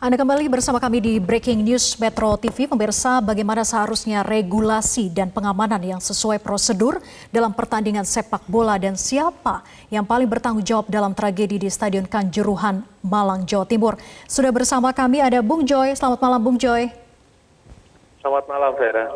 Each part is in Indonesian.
Anda kembali bersama kami di Breaking News Metro TV. Pemirsa, bagaimana seharusnya regulasi dan pengamanan yang sesuai prosedur dalam pertandingan sepak bola dan siapa yang paling bertanggung jawab dalam tragedi di Stadion Kanjuruhan, Malang, Jawa Timur. Sudah bersama kami ada Bung Joy. Selamat malam, Bung Joy. Selamat malam, Vera.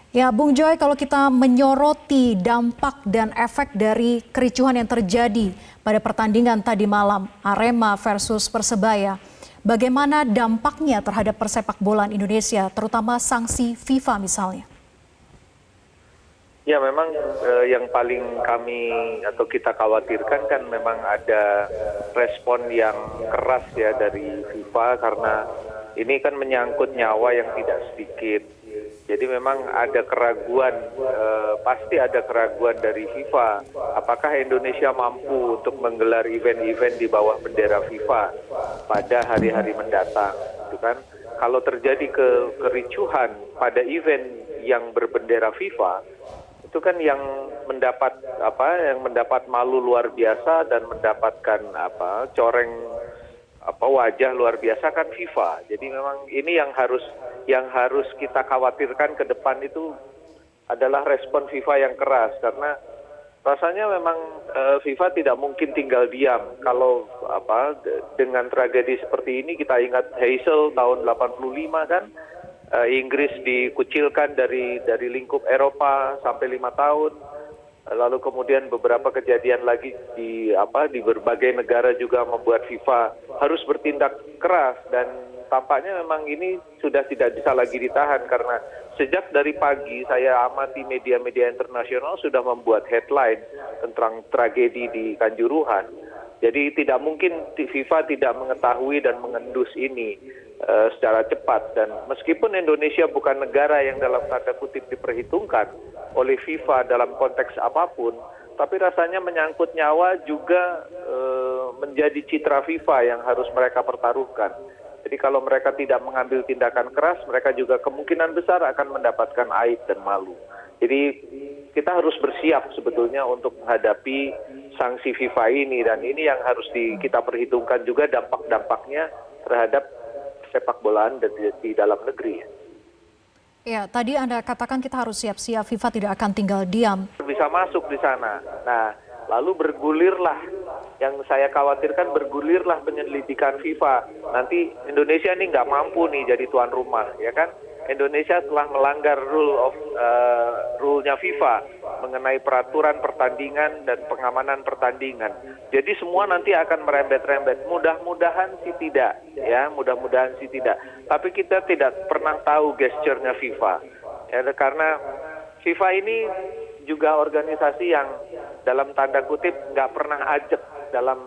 Ya, Bung Joy, kalau kita menyoroti dampak dan efek dari kericuhan yang terjadi pada pertandingan tadi malam, Arema versus Persebaya, bagaimana dampaknya terhadap persepak bolaan Indonesia, terutama sanksi FIFA misalnya? Ya, memang yang paling kami atau kita khawatirkan kan memang ada respon yang keras ya dari FIFA karena ini kan menyangkut nyawa yang tidak sedikit. Jadi memang ada keraguan, pasti ada keraguan dari FIFA. Apakah Indonesia mampu untuk menggelar event-event di bawah bendera FIFA pada hari-hari mendatang, gitu kan? Kalau terjadi kericuhan pada event yang berbendera FIFA, itu kan yang mendapat malu luar biasa dan mendapatkan coreng wajah luar biasa kan FIFA. Jadi memang ini yang harus kita khawatirkan ke depan itu adalah respon FIFA yang keras karena rasanya memang FIFA tidak mungkin tinggal diam kalau dengan tragedi seperti ini. Kita ingat Heysel tahun 85 kan, Inggris dikucilkan dari lingkup Eropa sampai 5 tahun. Lalu kemudian beberapa kejadian lagi di berbagai negara juga membuat FIFA harus bertindak keras dan tampaknya memang ini sudah tidak bisa lagi ditahan karena sejak dari pagi saya amati media-media internasional sudah membuat headline tentang tragedi di Kanjuruhan. Jadi tidak mungkin FIFA tidak mengetahui dan mengendus ini secara cepat, dan meskipun Indonesia bukan negara yang dalam tanda kutip diperhitungkan oleh FIFA dalam konteks apapun, tapi rasanya menyangkut nyawa juga menjadi citra FIFA yang harus mereka pertaruhkan. Jadi kalau mereka tidak mengambil tindakan keras, mereka juga kemungkinan besar akan mendapatkan aib dan malu. Jadi kita harus bersiap sebetulnya untuk menghadapi sanksi FIFA ini, dan ini yang harus kita perhitungkan juga dampak-dampaknya terhadap sepak bolaan di dalam negeri. Ya, tadi Anda katakan kita harus siap-siap, FIFA tidak akan tinggal diam. Bisa masuk di sana. Nah, lalu bergulirlah, yang saya khawatirkan bergulirlah penyelidikan FIFA. Nanti Indonesia ini nggak mampu nih jadi tuan rumah, ya kan? Indonesia telah melanggar rule-nya FIFA mengenai peraturan pertandingan dan pengamanan pertandingan. Jadi semua nanti akan merembet-rembet. Mudah-mudahan sih tidak, ya, mudah-mudahan sih tidak. Tapi kita tidak pernah tahu gesturnya FIFA, ya, karena FIFA ini juga organisasi yang dalam tanda kutip nggak pernah ajak dalam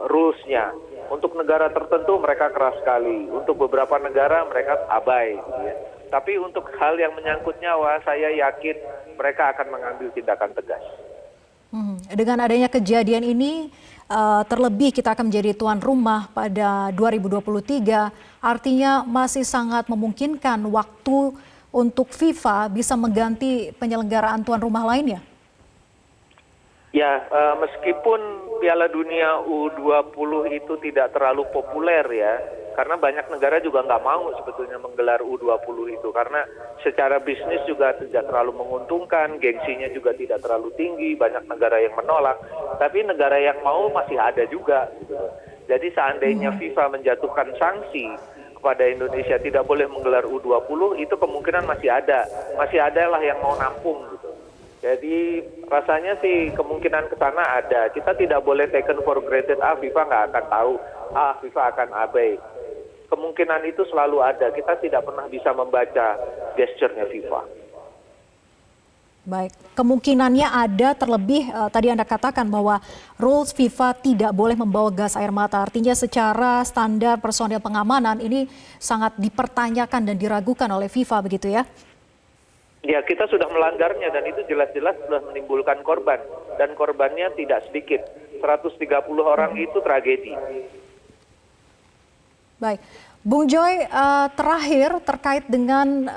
rules-nya. Untuk negara tertentu mereka keras sekali, untuk beberapa negara mereka abai, gitu ya. Tapi untuk hal yang menyangkut nyawa, saya yakin mereka akan mengambil tindakan tegas. Dengan adanya kejadian ini, terlebih kita akan menjadi tuan rumah pada 2023, artinya masih sangat memungkinkan waktu untuk FIFA bisa mengganti penyelenggaraan tuan rumah lainnya. Ya, meskipun Piala Dunia U20 itu tidak terlalu populer ya, karena banyak negara juga nggak mau sebetulnya menggelar U20 itu, karena secara bisnis juga tidak terlalu menguntungkan, gengsinya juga tidak terlalu tinggi, banyak negara yang menolak, tapi negara yang mau masih ada juga. Gitu. Jadi seandainya FIFA menjatuhkan sanksi kepada Indonesia tidak boleh menggelar U20, itu kemungkinan masih ada lah yang mau nampung gitu. Jadi rasanya sih kemungkinan ke sana ada. Kita tidak boleh taken for granted, FIFA nggak akan tahu, FIFA akan abai. Kemungkinan itu selalu ada. Kita tidak pernah bisa membaca gesturnya FIFA. Baik, kemungkinannya ada, terlebih tadi Anda katakan bahwa rules FIFA tidak boleh membawa gas air mata. Artinya secara standar personil pengamanan ini sangat dipertanyakan dan diragukan oleh FIFA, begitu ya? Ya, kita sudah melanggarnya dan itu jelas-jelas sudah menimbulkan korban. Dan korbannya tidak sedikit. 130 orang itu tragedi. Baik, Bung Joy, terakhir terkait dengan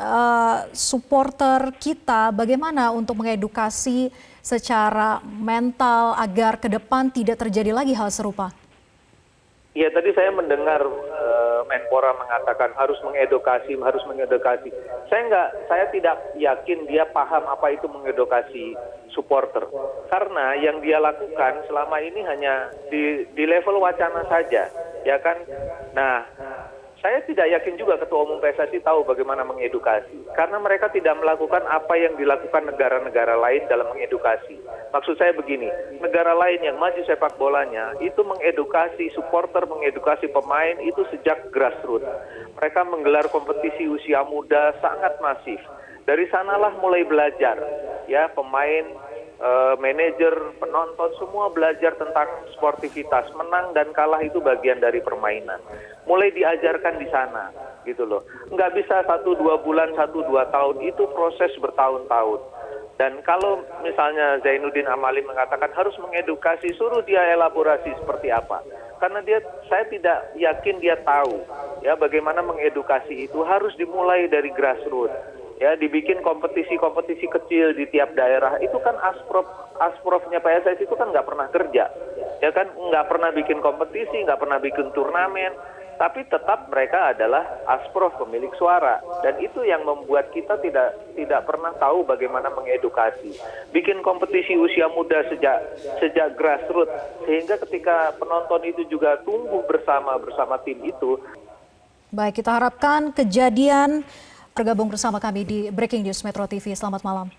supporter kita, bagaimana untuk mengedukasi secara mental agar ke depan tidak terjadi lagi hal serupa? Ya, tadi saya mendengar Menpora mengatakan harus mengedukasi. Saya tidak yakin dia paham apa itu mengedukasi supporter. Karena yang dia lakukan selama ini hanya di level wacana saja, ya kan? Nah, saya tidak yakin juga Ketua Umum PSSI tahu bagaimana mengedukasi. Karena mereka tidak melakukan apa yang dilakukan negara-negara lain dalam mengedukasi. Maksud saya begini, negara lain yang maju sepak bolanya itu mengedukasi supporter, mengedukasi pemain itu sejak grassroots. Mereka menggelar kompetisi usia muda sangat masif. Dari sanalah mulai belajar, ya pemain, manajer, penonton semua belajar tentang sportivitas. Menang dan kalah itu bagian dari permainan. Mulai diajarkan di sana, gitu loh. Nggak bisa 1-2 bulan, 1-2 tahun, itu proses bertahun-tahun. Dan kalau misalnya Zainuddin Amali mengatakan harus mengedukasi, suruh dia elaborasi seperti apa. Karena saya tidak yakin dia tahu ya bagaimana mengedukasi itu harus dimulai dari grassroots. Ya, dibikin kompetisi-kompetisi kecil di tiap daerah. Itu kan asprofnya PSSI itu kan nggak pernah kerja. Ya kan, nggak pernah bikin kompetisi, nggak pernah bikin turnamen. Tapi tetap mereka adalah asprof pemilik suara. Dan itu yang membuat kita tidak pernah tahu bagaimana mengedukasi. Bikin kompetisi usia muda sejak grassroots. Sehingga ketika penonton itu juga tumbuh bersama tim itu. Baik, kita harapkan kejadian bergabung bersama kami di Breaking News Metro TV. Selamat malam.